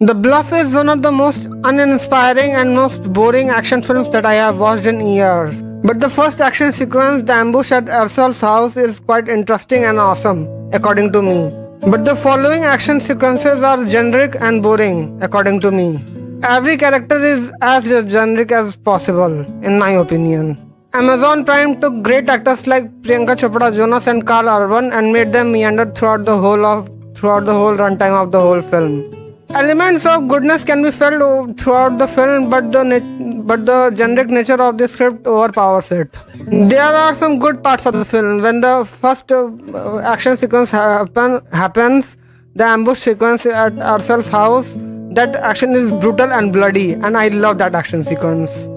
The Bluff is one of the most uninspiring and most boring action films that I have watched in years. But the first action sequence, the ambush at Ursul's house, is quite interesting and awesome, according to me. But the following action sequences are generic and boring, according to me. Every character is as generic as possible, in my opinion. Amazon Prime took great actors like Priyanka Chopra Jonas and Carl Urban and made them meander throughout the whole runtime of the whole film. Elements of goodness can be felt throughout the film, but the generic nature of the script overpowers it. There are some good parts of the film. When the first action sequence happens, the ambush sequence at Ursul's house, that action is brutal and bloody, and I love that action sequence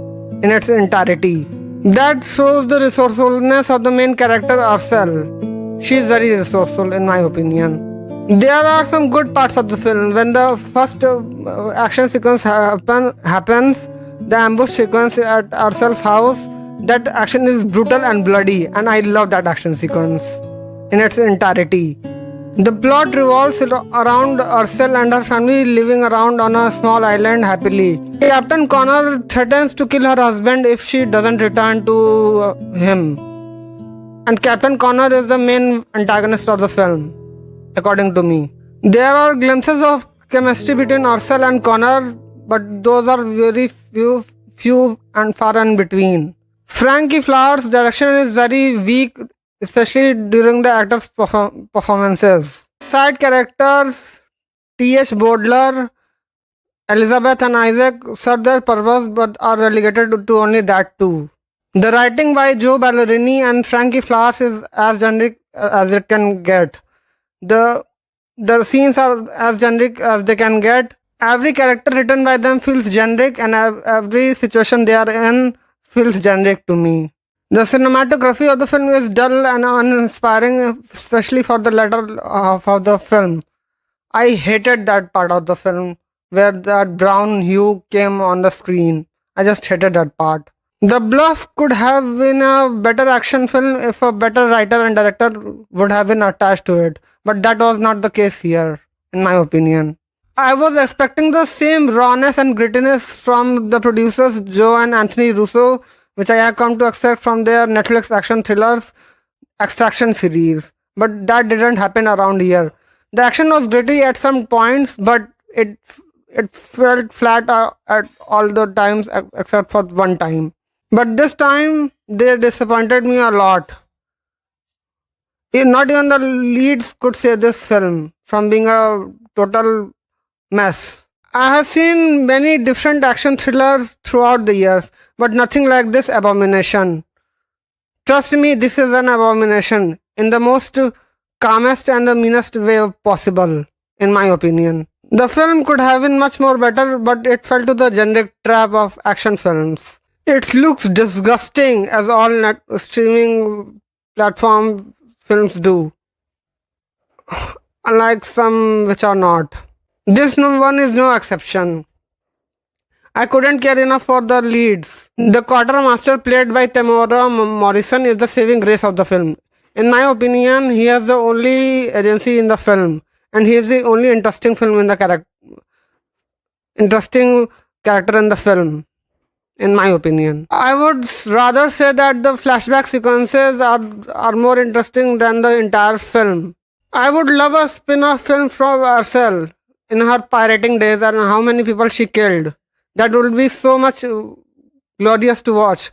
in its entirety. That shows the resourcefulness of the main character Ursul. She is very resourceful, in my opinion. There are some good parts of the film. When the first action sequence happens, the ambush sequence at Ursul's house, that action is brutal and bloody, and I love that action sequence in its entirety. The plot revolves around Ursul and her family living around on a small island happily. Captain Connor threatens to kill her husband if she doesn't return to him. And Captain Connor is the main antagonist of the film, according to me. There are glimpses of chemistry between Ursul and Connor, but those are very few and far in between. Frankie Flower's direction is very weak, especially during the actors' performances. Side characters T.H. Bodler, Elizabeth and Isaac serve their purpose but are relegated to only that too. The writing by Joe Ballerini and Frankie Flowers is as generic as it can get. The scenes are as generic as they can get. Every character written by them feels generic, and every situation they are in feels generic to me. The cinematography of the film is dull and uninspiring, especially for the latter half of the film. I hated that part of the film where that brown hue came on the screen. I just hated that part. The Bluff could have been a better action film if a better writer and director would have been attached to it, but that was not the case here, in my opinion. I was expecting the same rawness and grittiness from the producers Joe and Anthony Russo, which I have come to expect from their Netflix action thrillers Extraction series, but that didn't happen around here. The action was gritty at some points, but it felt flat at all the times except for one time. But this time, they disappointed me a lot. Not even the leads could save this film from being a total mess. I have seen many different action thrillers throughout the years, but nothing like this abomination. Trust me, this is an abomination in the most calmest and the meanest way possible, in my opinion. The film could have been much more better, but it fell to the generic trap of action films. It looks disgusting, as all streaming platform films do, unlike some which are not. This one is no exception. I couldn't care enough for the leads. The quartermaster played by Tamora Morrison is the saving grace of the film. In my opinion, he has the only agency in the film, and he is the only interesting character in the film. In my opinion, I would rather say that the flashback sequences are more interesting than the entire film. I would love a spin-off film from Ursul in her pirating days and how many people she killed. That would be so much glorious to watch.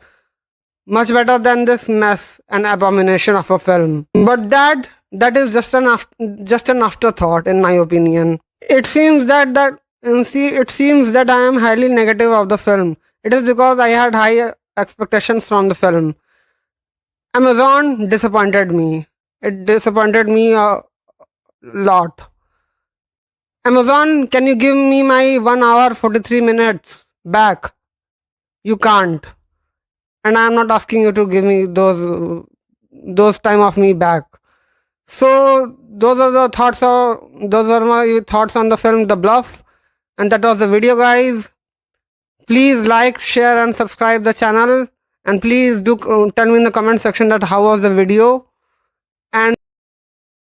Much better than this mess and abomination of a film. But that is just an afterthought, in my opinion. It seems that I am highly negative of the film. It is because I had high expectations from the film. Amazon disappointed me. It disappointed me a lot. Amazon, can you give me my 1 hour 43 minutes back? You can't. And I am not asking you to give me those time of me back. So those are my thoughts on the film The Bluff. And that was the video, guys. Please like, share and subscribe the channel, and please do tell me in the comment section that how was the video, and